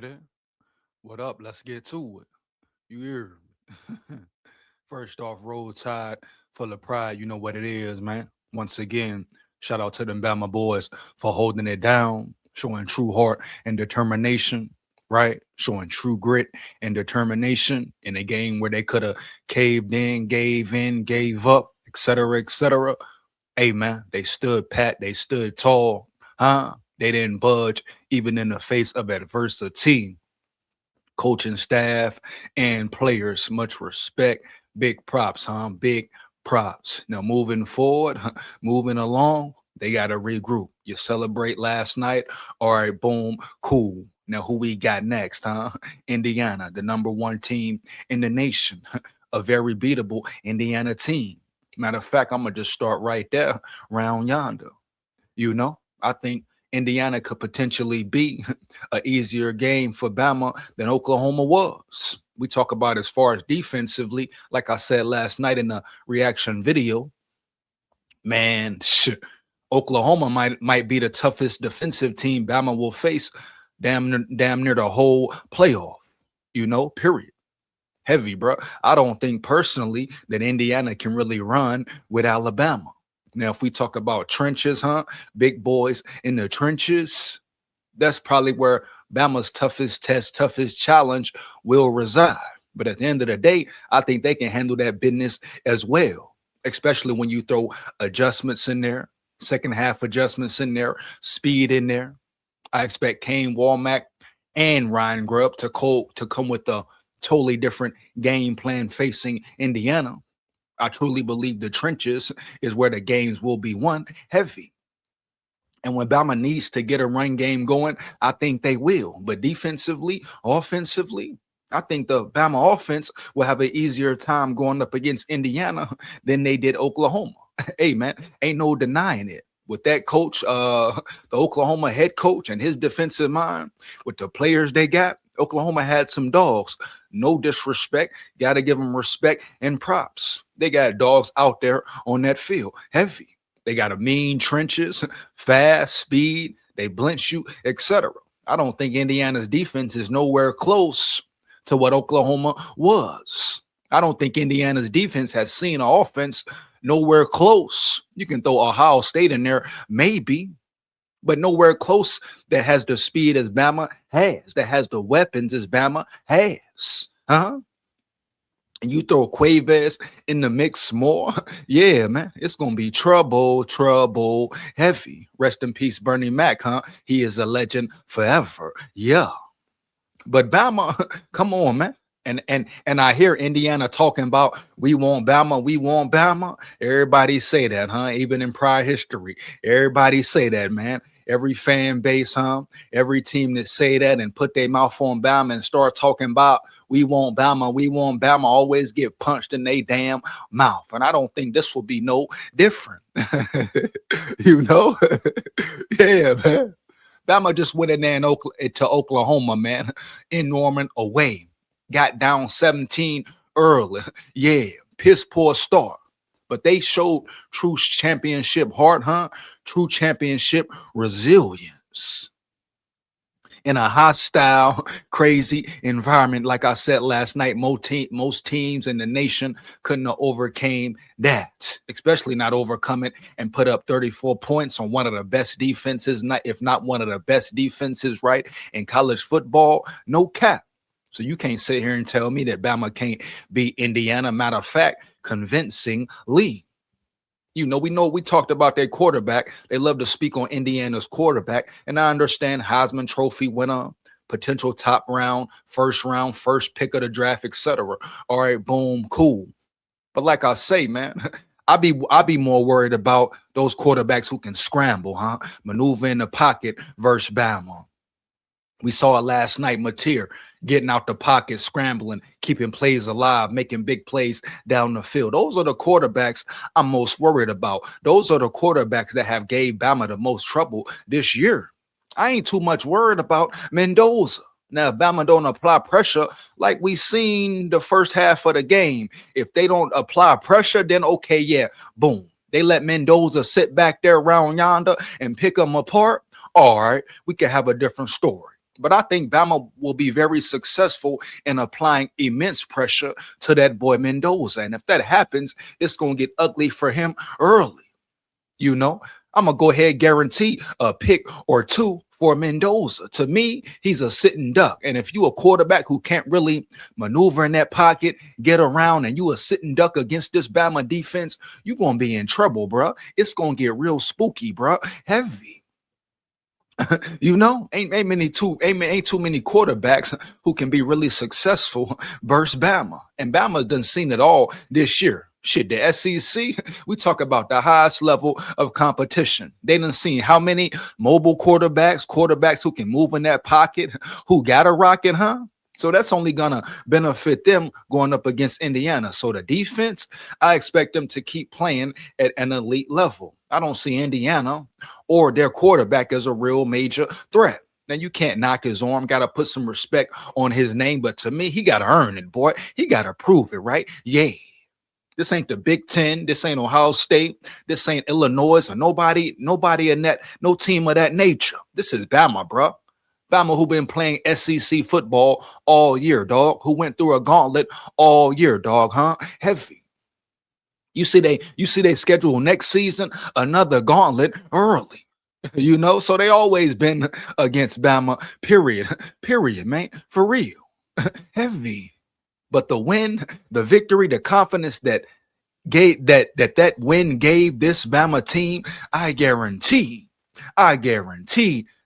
ready? What up? Let's get to it. You hear me? First off, roll tide full of pride. You know what it is, man. Once again, shout out to them Bama boys for holding it down, showing true heart and determination, right? Showing true grit and determination in a game where they could have caved in, gave up, etc., etc. Hey, man, they stood pat, they stood tall, huh? They didn't budge even in the face of adversity. Coaching staff and players, much respect. Big props, huh? Big props. Now, moving forward, moving along, they got to regroup. You celebrate last night. All right, boom, cool. Now, who we got next, huh? Indiana, the number one team in the nation, a very beatable Indiana team. Matter of fact, I'm going to just start right there, round yonder. I think Indiana could potentially be an easier game for Bama than Oklahoma was. We talk about as far as defensively, like I said last night in the reaction video, man, Oklahoma might be the toughest defensive team Bama will face damn near the whole playoff, period. Heavy, bro. I don't think personally that Indiana can really run with Alabama. Now, if we talk about trenches, huh? Big boys in the trenches, that's probably where Bama's toughest test, toughest challenge will reside. But at the end of the day, I think they can handle that business as well, especially when you throw adjustments in there, second half adjustments in there, speed in there. I expect Kane Walmack and Ryan Grubb to come with a totally different game plan facing Indiana. I truly believe the trenches is where the games will be won heavy. And when Bama needs to get a run game going, I think they will. But defensively, offensively, I think the Bama offense will have an easier time going up against Indiana than they did Oklahoma. Hey, man, ain't no denying it. With that coach, the Oklahoma head coach and his defensive mind, with the players they got, Oklahoma had some dogs. No disrespect. Got to give them respect and props. They got dogs out there on that field. Heavy. They got a mean trenches, fast, speed. They blitz you, etc. I don't think Indiana's defense is nowhere close to what Oklahoma was. I don't think Indiana's defense has seen an offense nowhere close. You can throw Ohio State in there, maybe, but nowhere close that has the speed as Bama has, that has the weapons as Bama has. Huh? And you throw Cuevas in the mix more, yeah, man, it's going to be trouble, heavy. Rest in peace, Bernie Mac, huh? He is a legend forever. Yeah. But Bama, come on, man. And I hear Indiana talking about we want Bama, we want Bama. Everybody say that, huh? Even in prior history, everybody say that, man. Every fan base, huh? Every team that say that and put their mouth on Bama and start talking about we want Bama, always get punched in their damn mouth. And I don't think this will be no different. you know? Yeah, man. Bama just went in there to Oklahoma, man, in Norman away. Got down 17 early. Yeah, piss poor start. But they showed true championship heart, huh? True championship resilience. In a hostile, crazy environment, like I said last night, most teams in the nation couldn't have overcame that, especially not overcome it and put up 34 points on one of the best defenses, if not one of the best defenses, right, in college football. No cap. So you can't sit here and tell me that Bama can't beat Indiana. Matter of fact, convincingly. We talked about their quarterback. They love to speak on Indiana's quarterback. And I understand Heisman Trophy winner, potential top round, first pick of the draft, etc. All right, boom, cool. But like I say, man, I be more worried about those quarterbacks who can scramble, huh? Maneuver in the pocket versus Bama. We saw it last night, Mateer getting out the pocket, scrambling, keeping plays alive, making big plays down the field. Those are the quarterbacks I'm most worried about. Those are the quarterbacks that have gave Bama the most trouble this year. I ain't too much worried about Mendoza. Now, if Bama don't apply pressure like we seen the first half of the game, if they don't apply pressure, then okay, yeah, boom. They let Mendoza sit back there around yonder and pick them apart. All right, we can have a different story. But I think Bama will be very successful in applying immense pressure to that boy Mendoza. And if that happens, it's going to get ugly for him early. You know, I'm going to go ahead and guarantee a pick or two for Mendoza. To me, he's a sitting duck. And if you a quarterback who can't really maneuver in that pocket, get around, and you a sitting duck against this Bama defense, you're going to be in trouble, bro. It's going to get real spooky, bro. Heavy. You know, ain't too many quarterbacks who can be really successful versus Bama. And Bama done seen it all this year. Shit, the SEC, we talk about the highest level of competition. They done seen how many mobile quarterbacks who can move in that pocket, who got a rocket, huh? So that's only gonna benefit them going up against Indiana. So the defense, I expect them to keep playing at an elite level. I don't see Indiana or their quarterback as a real major threat. Now, you can't knock his arm, got to put some respect on his name. But to me, he got to earn it, boy. He got to prove it, right? Yeah. This ain't the Big Ten. This ain't Ohio State. This ain't Illinois or nobody in that, no team of that nature. This is Bama, bro. Bama, who been playing SEC football all year, dog. Who went through a gauntlet all year, dog, huh? Heavy. You see they schedule next season another gauntlet early. You know, so they always been against Bama, period, man, for real. Heavy. But the win, the victory, the confidence that that win gave this Bama team, I guarantee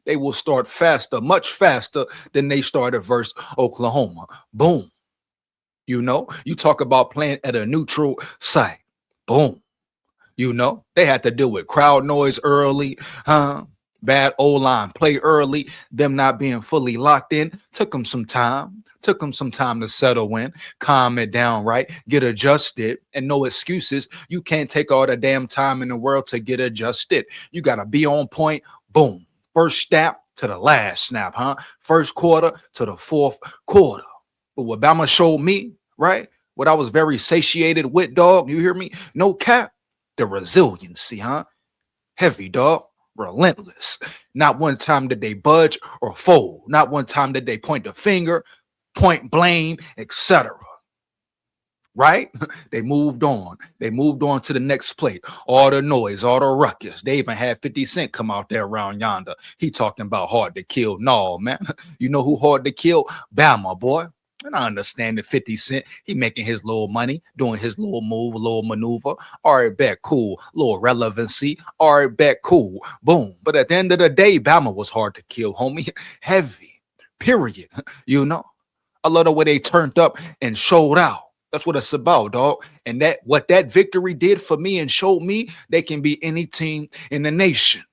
they will start faster, much faster than they started versus Oklahoma. Boom. You know, you talk about playing at a neutral site. Boom. You know, they had to deal with crowd noise early, huh? Bad O-line play early, them not being fully locked in. Took them some time to settle in, calm it down, right? Get adjusted, and no excuses. You can't take all the damn time in the world to get adjusted. You got to be on point. Boom. First snap to the last snap, huh? First quarter to the fourth quarter. But what Bama showed me, right? What I was very satiated with, dog, you hear me? No cap, the resiliency, huh? Heavy, dog, relentless. Not one time did they budge or fold. Not one time did they point the finger, point blame, etc. Right? They moved on. They moved on to the next play. All the noise, all the ruckus. They even had 50 Cent come out there around yonder. He talking about hard to kill. No, man. You know who hard to kill? Bama, boy. And I understand the 50 Cent. He making his little money, doing his little move, a little maneuver. All right, bet, cool. Little relevancy. All right, bet, cool. Boom. But at the end of the day, Bama was hard to kill, homie. Heavy. Period. You know? I love the way they turned up and showed out. That's what it's about, dog. And that what that victory did for me and showed me they can be any team in the nation.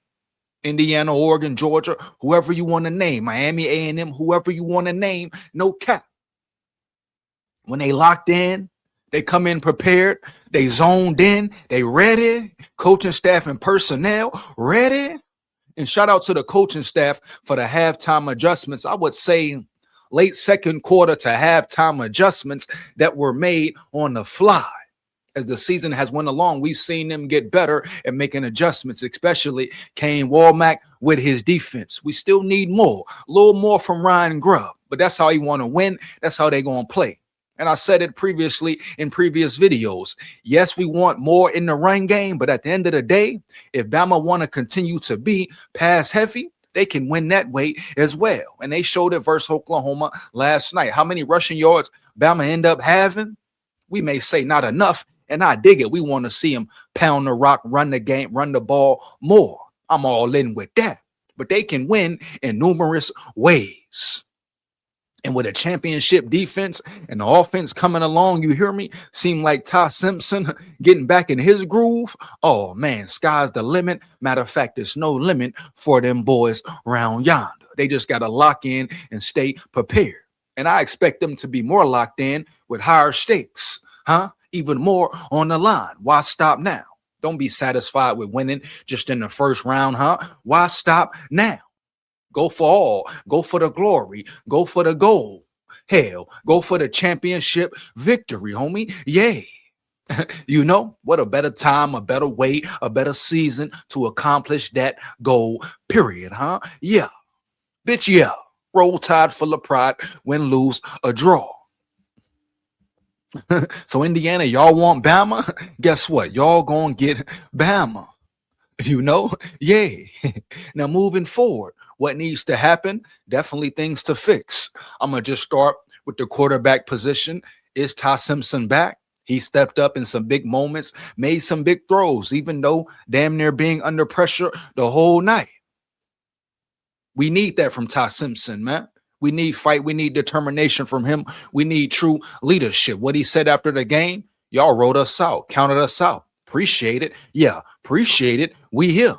Indiana, Oregon, Georgia, whoever you want to name, Miami, A&M, whoever you want to name, no cap. When they locked in, they come in prepared, they zoned in, they ready, coaching staff and personnel ready. And shout out to the coaching staff for the halftime adjustments. I would say late second quarter to halftime adjustments that were made on the fly. As the season has went along, we've seen them get better at making adjustments, especially Kane Walmack with his defense. We still need more, a little more from Ryan Grubb, but that's how he want to win. That's how they going to play. And I said it previously in previous videos. Yes, we want more in the run game, but at the end of the day, if Bama want to continue to be pass heavy, they can win that way as well. And they showed it versus Oklahoma last night. How many rushing yards Bama end up having? We may say not enough, and I dig it. We want to see them pound the rock, run the game, run the ball more. I'm all in with that. But they can win in numerous ways. And with a championship defense and the offense coming along, you hear me? Seem like Ty Simpson getting back in his groove. Oh, man, sky's the limit. Matter of fact, there's no limit for them boys round yonder. They just got to lock in and stay prepared. And I expect them to be more locked in with higher stakes, huh? Even more on the line. Why stop now? Don't be satisfied with winning just in the first round, huh? Why stop now? Go for all. Go for the glory. Go for the goal. Hell, go for the championship victory, homie. Yay. You know, what a better time, a better way, a better season to accomplish that goal, period, huh? Yeah. Bitch, yeah. Roll Tide full of pride, win, lose, a draw. So Indiana, y'all want Bama? Guess what? Y'all gonna get Bama. You know? Yeah. Now moving forward, what needs to happen? Definitely things to fix. I'm gonna just start with the quarterback position. Is Ty Simpson back? He stepped up in some big moments, made some big throws, even though damn near being under pressure the whole night. We need that from Ty Simpson, man. We need fight. We need determination from him. We need true leadership. What he said after the game, y'all wrote us out, counted us out. Appreciate it. Yeah, appreciate it. We here.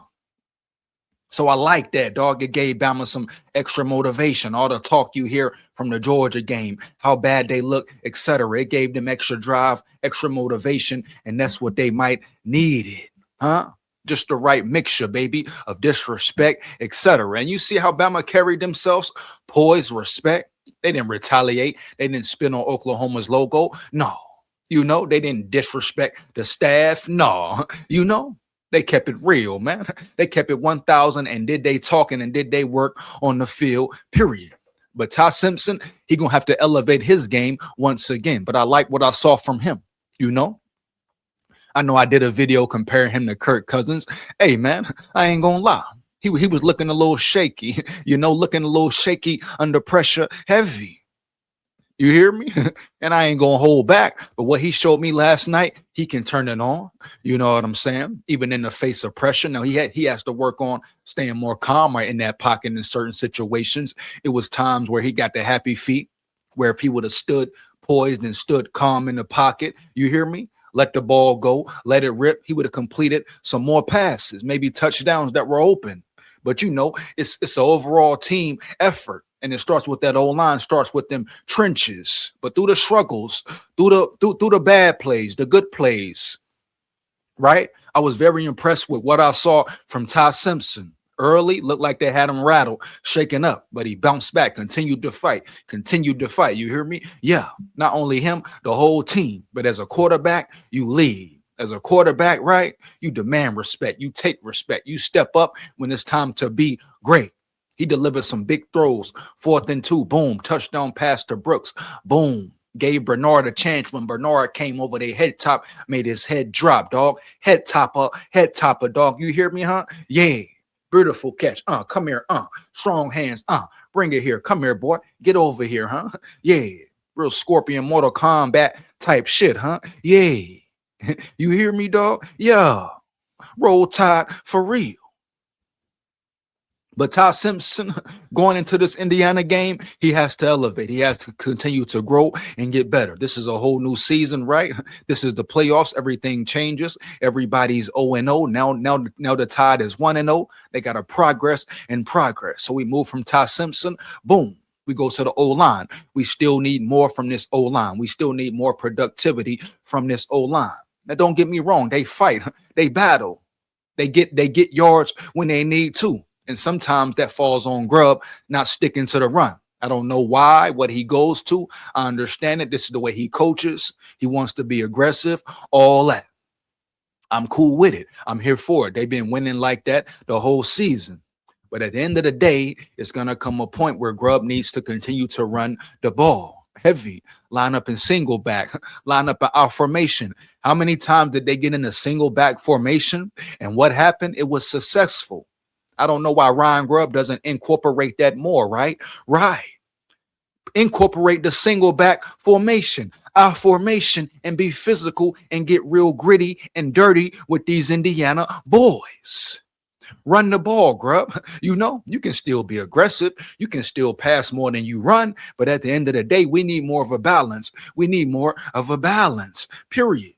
So I like that, dog. It gave Bama some extra motivation. All the talk you hear from the Georgia game, how bad they look, etc. It gave them extra drive, extra motivation, and that's what they might need it, huh? Just the right mixture, baby, of disrespect, etc. And you see how Bama carried themselves, poise, respect. They didn't retaliate. They didn't spin on Oklahoma's logo. No, they didn't disrespect the staff. No, they kept it real, man. They kept it 1,000 and did they talking and did they work on the field, period. But Ty Simpson, he going to have to elevate his game once again. But I like what I saw from him, I know I did a video comparing him to Kirk Cousins. Hey, man, I ain't going to lie. He was looking a little shaky, looking a little shaky under pressure, heavy. You hear me? And I ain't going to hold back. But what he showed me last night, he can turn it on. You know what I'm saying? Even in the face of pressure. Now, he has to work on staying more calmer in that pocket in certain situations. It was times where he got the happy feet, where if he would have stood poised and stood calm in the pocket, you hear me? Let the ball go, let it rip. He would have completed some more passes, maybe touchdowns that were open. But it's an overall team effort. And it starts with that old line, starts with them trenches. But through the struggles, through the bad plays, the good plays, right? I was very impressed with what I saw from Ty Simpson. Early, looked like they had him rattled, shaken up, but he bounced back, continued to fight. You hear me? Yeah, not only him, the whole team. But as a quarterback, you lead. As a quarterback, right? You demand respect. You take respect. You step up when it's time to be great. He delivered some big throws. 4th and 2, boom, touchdown pass to Brooks, boom. Gave Bernard a chance when Bernard came over their head top, made his head drop, dog. Head topper, dog. You hear me, huh? Yeah. Beautiful catch. Come here. Strong hands. Bring it here. Come here, boy. Get over here, huh? Yeah. Real Scorpion Mortal Kombat type shit, huh? Yeah. You hear me, dog? Yeah. Roll Tide for real. But Ty Simpson, going into this Indiana game, he has to elevate. He has to continue to grow and get better. This is a whole new season, right? This is the playoffs. Everything changes. Everybody's 0-0. Now the Tide is 1-0. They got to progress and progress. So we move from Ty Simpson, boom. We go to the O-line. We still need more from this O-line. We still need more productivity from this O-line. Now, don't get me wrong. They fight. They battle. They get yards when they need to. And sometimes that falls on Grubb not sticking to the run. I don't know why, what he goes to. I understand it. This is the way he coaches. He wants to be aggressive, all that. I'm cool with it. I'm here for it. They've been winning like that the whole season. But at the end of the day, it's going to come a point where Grubb needs to continue to run the ball. Heavy, line up in single back, line up in our formation. How many times did they get in a single back formation? And what happened? It was successful. I don't know why Ryan Grubb doesn't incorporate that more, right? Right. Incorporate the single back formation, our formation, and be physical and get real gritty and dirty with these Indiana boys. Run the ball, Grubb. You can still be aggressive. You can still pass more than you run. But at the end of the day, we need more of a balance. We need more of a balance, period.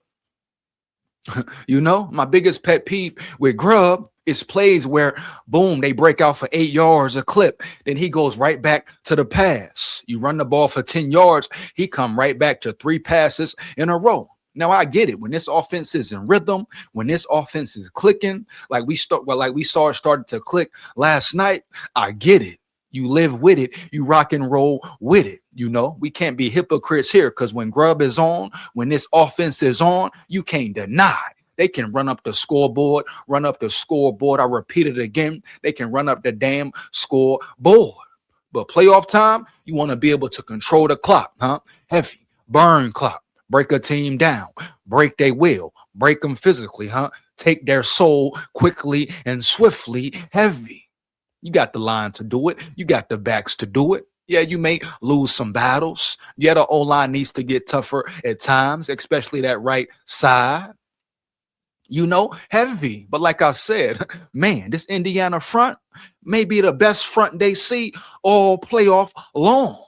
My biggest pet peeve with Grubb is plays where, boom, they break out for 8 yards a clip. Then he goes right back to the pass. You run the ball for 10 yards. He come right back to 3 passes in a row. Now, I get it. When this offense is in rhythm, when this offense is clicking, like we saw it started to click last night, I get it. You live with it. You rock and roll with it. We can't be hypocrites here because when Grubb is on, when this offense is on, you can't deny. They can run up the scoreboard. I repeat it again. They can run up the damn scoreboard. But playoff time, you want to be able to control the clock, huh? Heavy, burn clock, break a team down, break their will, break them physically, huh? Take their soul quickly and swiftly, heavy. You got the line to do it. You got the backs to do it. Yeah, you may lose some battles. Yeah, the O-line needs to get tougher at times, especially that right side. Heavy. But like I said, man, this Indiana front may be the best front they see all playoff long.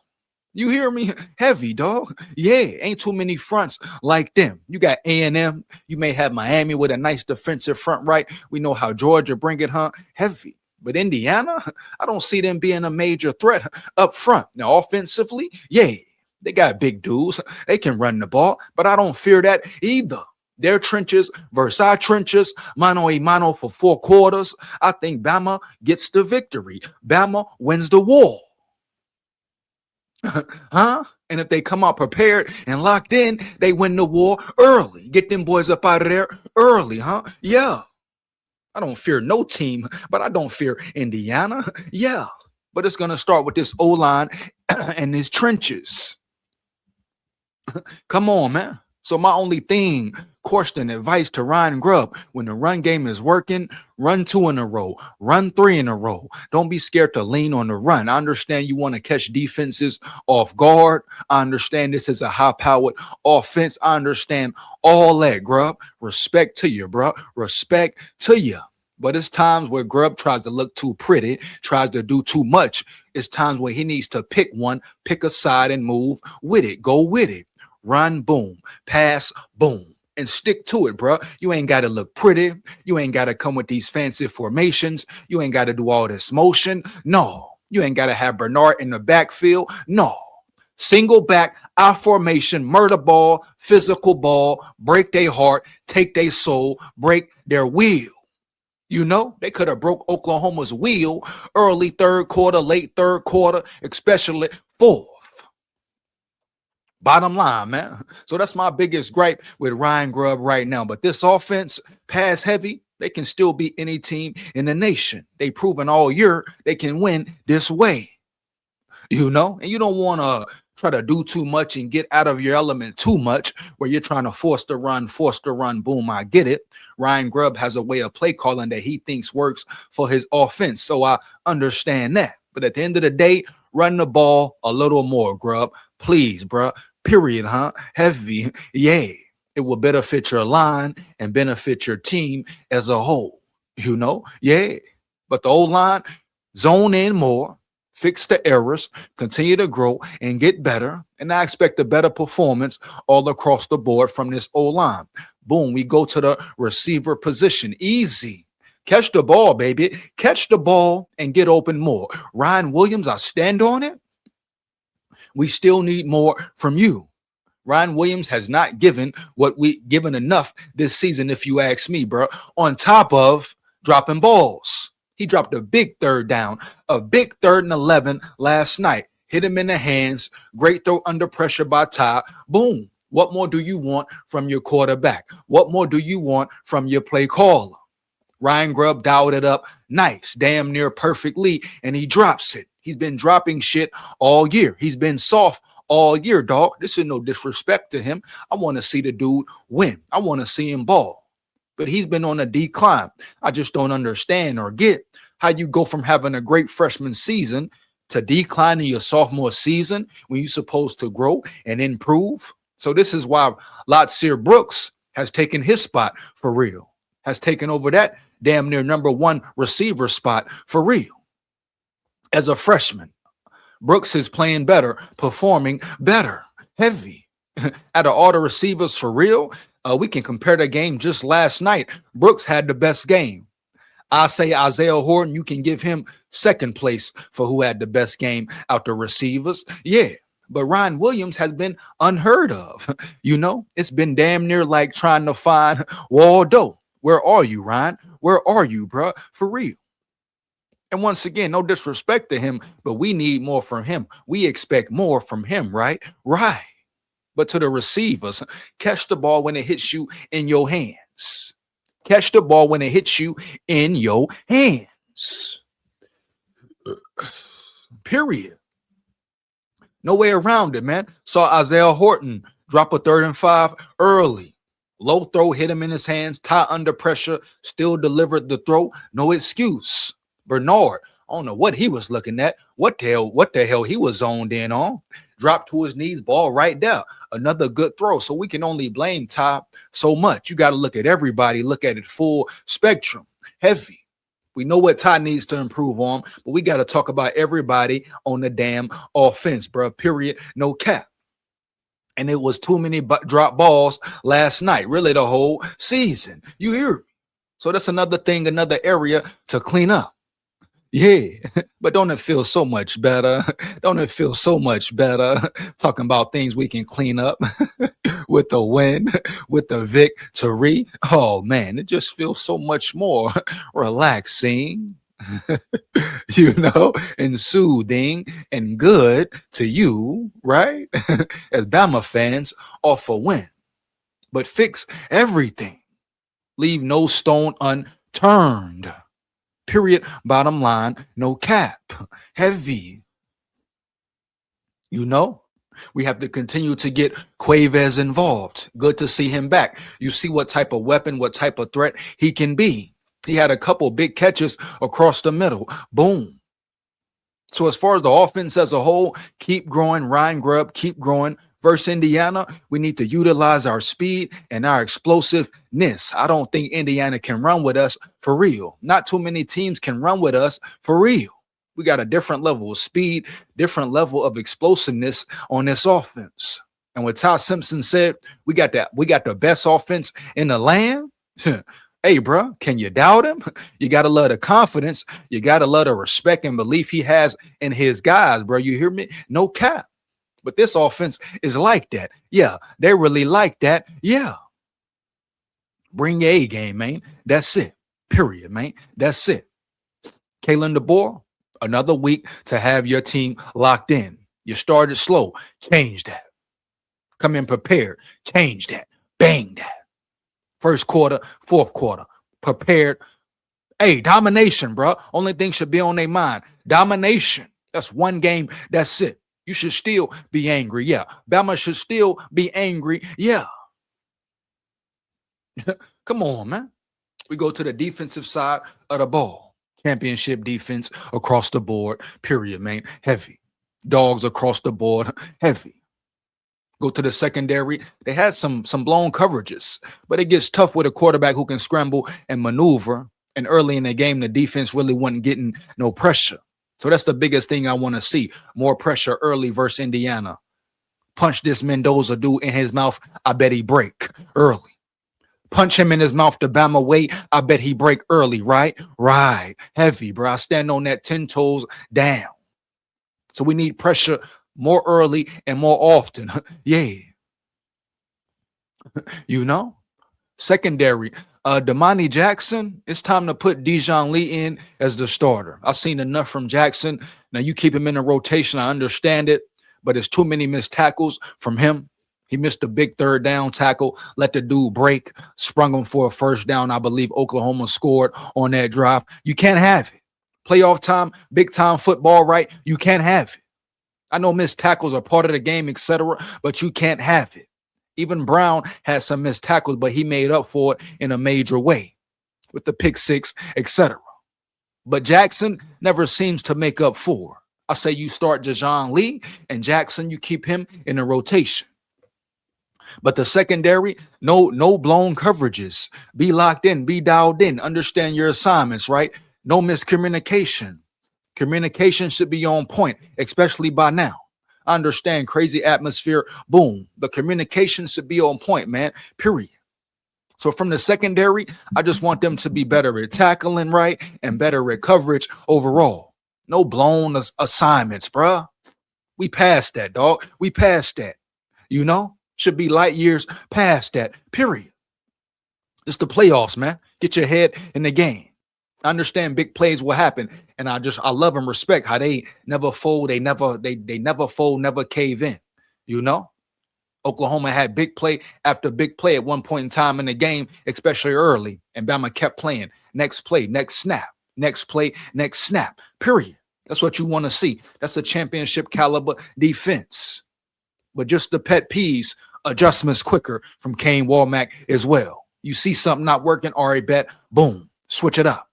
You hear me? Heavy, dog. Yeah, ain't too many fronts like them. You got A&M. You may have Miami with a nice defensive front, right? We know how Georgia bring it, huh? Heavy. But Indiana, I don't see them being a major threat up front. Now, offensively, yeah, they got big dudes. They can run the ball, but I don't fear that either. Their trenches versus our trenches, mano a mano for 4 quarters. I think Bama gets the victory. Bama wins the war. Huh? And if they come out prepared and locked in, they win the war early. Get them boys up out of there early, huh? Yeah. I don't fear no team, but I don't fear Indiana. Yeah. But it's going to start with this O-line and these trenches. Come on, man. So my only question, advice to Ryan Grubb, when the run game is working, run 2 in a row, run 3 in a row. Don't be scared to lean on the run. I understand you want to catch defenses off guard. I understand this is a high-powered offense. I understand all that, Grubb. Respect to you, bro. Respect to you. But it's times where Grubb tries to look too pretty, tries to do too much. It's times where he needs to pick a side and move with it. Go with it. Run, boom. Pass, boom. And stick to it, bro. You ain't got to look pretty. You ain't got to come with these fancy formations. You ain't got to do all this motion. No. You ain't got to have Bernard in the backfield. No. Single back, I formation, murder ball, physical ball, break their heart, take their soul, break their will. They could have broke Oklahoma's wheel early 3rd quarter, late 3rd quarter, especially 4th. Bottom line, man. So that's my biggest gripe with Ryan Grubb right now. But this offense, pass heavy, they can still beat any team in the nation. They proven all year they can win this way. And you don't want to try to do too much and get out of your element too much where you're trying to force the run, boom, I get it. Ryan Grubb has a way of play calling that he thinks works for his offense. So I understand that. But at the end of the day, run the ball a little more, Grubb. Please, bro. Period, huh? Heavy. Yeah. It will benefit your line and benefit your team as a whole. Yeah. But the O-line, zone in more, fix the errors, continue to grow and get better. And I expect a better performance all across the board from this O-line. Boom, we go to the receiver position. Easy. Catch the ball, baby. Catch the ball and get open more. Ryan Williams, I stand on it. We still need more from you. Ryan Williams has not given enough this season, if you ask me, bro. On top of dropping balls. He dropped a big 3rd down, a big 3rd and 11 last night. Hit him in the hands. Great throw under pressure by Ty. Boom. What more do you want from your quarterback? What more do you want from your play caller? Ryan Grubb dialed it up nice, damn near perfectly, and he drops it. He's been dropping shit all year. He's been soft all year, dog. This is no disrespect to him. I want to see the dude win. I want to see him ball. But he's been on a decline. I just don't understand or get how you go from having a great freshman season to decline in your sophomore season when you're supposed to grow and improve. So this is why Latsir Brooks has taken his spot for real, has taken over that damn near number 1 receiver spot for real. As a freshman, Brooks is playing better, performing better, heavy. Out of all the receivers for real, we can compare the game just last night. Brooks had the best game. I say Isaiah Horton, you can give him 2nd place for who had the best game out the receivers. Yeah, but Ryan Williams has been unheard of. It's been damn near like trying to find Waldo. Where are you, Ryan? Where are you, bro? For real. And once again, no disrespect to him, but we need more from him. We expect more from him, right? Right. But to the receivers, catch the ball when it hits you in your hands. Catch the ball when it hits you in your hands. period. No way around it, man. Saw Isaiah Horton drop a 3rd and 5 early. Low throw hit him in his hands, Ty under pressure, still delivered the throw. No excuse. Bernard, I don't know what he was looking at. What the hell he was zoned in on. Dropped to his knees, ball right there. Another good throw. So we can only blame Ty so much. You got to look at everybody, look at it full spectrum. Heavy. We know what Ty needs to improve on, but we got to talk about everybody on the damn offense, bro. Period. No cap. And it was too many drop balls last night, really the whole season. You hear me? So that's another thing, another area to clean up. Yeah, but don't it feel so much better? Don't it feel so much better talking about things we can clean up with the win, with the victory? Oh man, it just feels so much more relaxing, and soothing and good to you, right? As Bama fans, off a win, but fix everything. Leave no stone unturned. Period. Bottom line, no cap. Heavy. We have to continue to get Cuevas involved. Good to see him back. You see what type of weapon, what type of threat he can be. He had a couple big catches across the middle. Boom. So as far as the offense as a whole, keep growing. Ryan Grubb, keep growing. Versus Indiana, we need to utilize our speed and our explosiveness. I don't think Indiana can run with us for real. Not too many teams can run with us for real. We got a different level of speed, different level of explosiveness on this offense. And what Ty Simpson said, we got the best offense in the land. Hey, bro, can you doubt him? You got to love the confidence. You got to love the respect and belief he has in his guys, bro. You hear me? No cap. But this offense is like that. Yeah, they really like that. Yeah. Bring your A game, man. That's it. Period, man. That's it. Kalen DeBoer, another week to have your team locked in. You started slow. Change that. Come in prepared. Change that. Bang that. First quarter, fourth quarter. Prepared. Hey, domination, bro. Only thing should be on their mind. Domination. That's one game. That's it. You should still be angry. Yeah. Bama should still be angry. Yeah. Come on, man. We go to the defensive side of the ball. Championship defense across the board. Period, man. Heavy. Dogs across the board. Heavy. Go to the secondary. They had some blown coverages, but it gets tough with a quarterback who can scramble and maneuver. And early in the game, the defense really wasn't getting no pressure. So that's the biggest thing I want to see. More pressure early versus Indiana. Punch this Mendoza dude in his mouth. I bet he break early. Punch him in his mouth the Bama way. I bet he break early, right? Right. Heavy, bro. I stand on that 10 toes down. So we need pressure more early and more often. Yeah. Secondary. Damani Jackson, it's time to put Dijon Lee in as the starter. I've seen enough from Jackson. Now you keep him in a rotation. I understand it, but it's too many missed tackles from him. He missed a big 3rd down tackle, let the dude break, sprung him for a 1st down. I believe Oklahoma scored on that drive. You can't have it. Playoff time, big time football, right? You can't have it. I know missed tackles are part of the game, etc., but you can't have it. Even Brown had some missed tackles, but he made up for it in a major way with the pick 6, etc. But Jackson never seems to make up for. I say you start Dijon Lee and Jackson, you keep him in a rotation. But the secondary, no blown coverages. Be locked in, be dialed in, understand your assignments, right? No miscommunication. Communication should be on point, especially by now. I understand crazy atmosphere, boom. The communication should be on point, man, period. So from the secondary, I just want them to be better at tackling, right, and better at coverage overall. No blown assignments, bruh. We passed that, dog. We passed that. Should be light years past that, period. It's the playoffs, man. Get your head in the game. I understand big plays will happen, and I love and respect how they never fold, they never fold, never cave in. Oklahoma had big play after big play at one point in time in the game, especially early, and Bama kept playing. Next play, next snap, next play, next snap, period. That's what you want to see. That's a championship caliber defense. But just the pet peeves, adjustments quicker from Kane Walmack as well. You see something not working, all right, bet, boom, switch it up.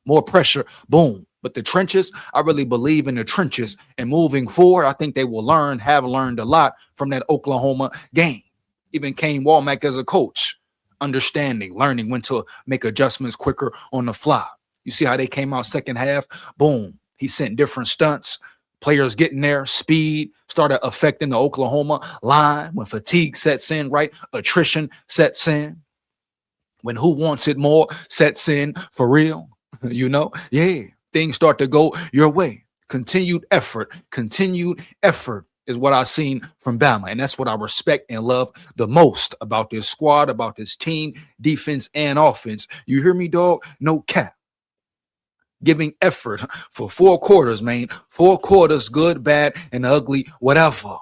More pressure, boom. But the trenches, I really believe in the trenches. And moving forward, I think they will have learned a lot from that Oklahoma game. Even Kane Walmack as a coach, understanding, learning when to make adjustments quicker on the fly. You see how they came out second half? Boom. He sent different stunts. Players getting there, speed started affecting the Oklahoma line when fatigue sets in, right? Attrition sets in. When who wants it more sets in for real, yeah, things start to go your way. Continued effort is what I've seen from Bama. And that's what I respect and love the most about this squad, about this team, defense and offense. You hear me, dog? No cap. Giving effort for 4 quarters, man. 4 quarters, good, bad, and ugly, whatever.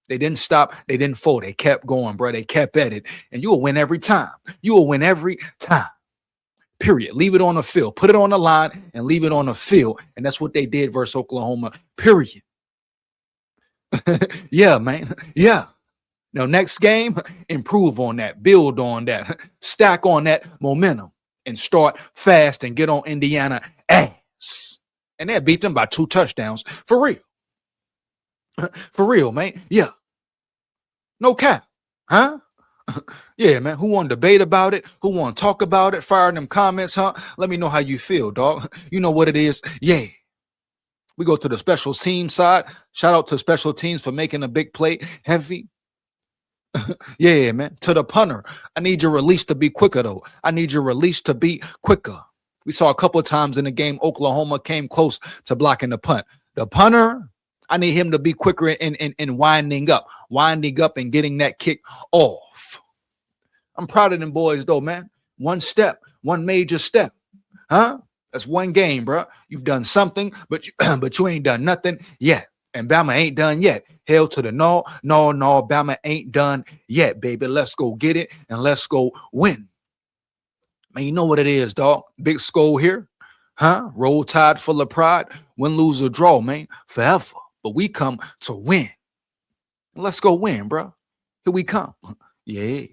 They didn't stop. They didn't fold. They kept going, bro. They kept at it. And you will win every time. You will win every time. Period. Leave it on the field. Put it on the line and leave it on the field. And that's what they did versus Oklahoma. Period. Yeah, man. Yeah. Now, next game, improve on that. Build on that. Stack on that momentum. And start fast and get on Indiana ass. And they beat them by 2 touchdowns. For real. For real, man. Yeah. No cap. Huh? Yeah, man. Who want to debate about it? Who want to talk about it? Fire in them comments, huh? Let me know how you feel, dog. You know what it is. Yeah. We go to the special team side. Shout out to special teams for making a big play heavy. Yeah, man. To the punter, I need your release to be quicker, though. I need your release to be quicker. We saw a couple of times in the game, Oklahoma came close to blocking the punt. The punter, I need him to be quicker in winding up and getting that kick off. I'm proud of them boys, though, man. One step, one major step. Huh? That's one game, bro. You've done something, but you ain't done nothing yet. And Bama ain't done yet. Hell to the no. Bama ain't done yet, baby. Let's go get it and let's go win. Man, you know what it is, dog. Big skull here. Huh? Roll Tide full of pride. Win, lose, or draw, man. Forever. But we come to win. Let's go win, bro. Here we come. Yeah.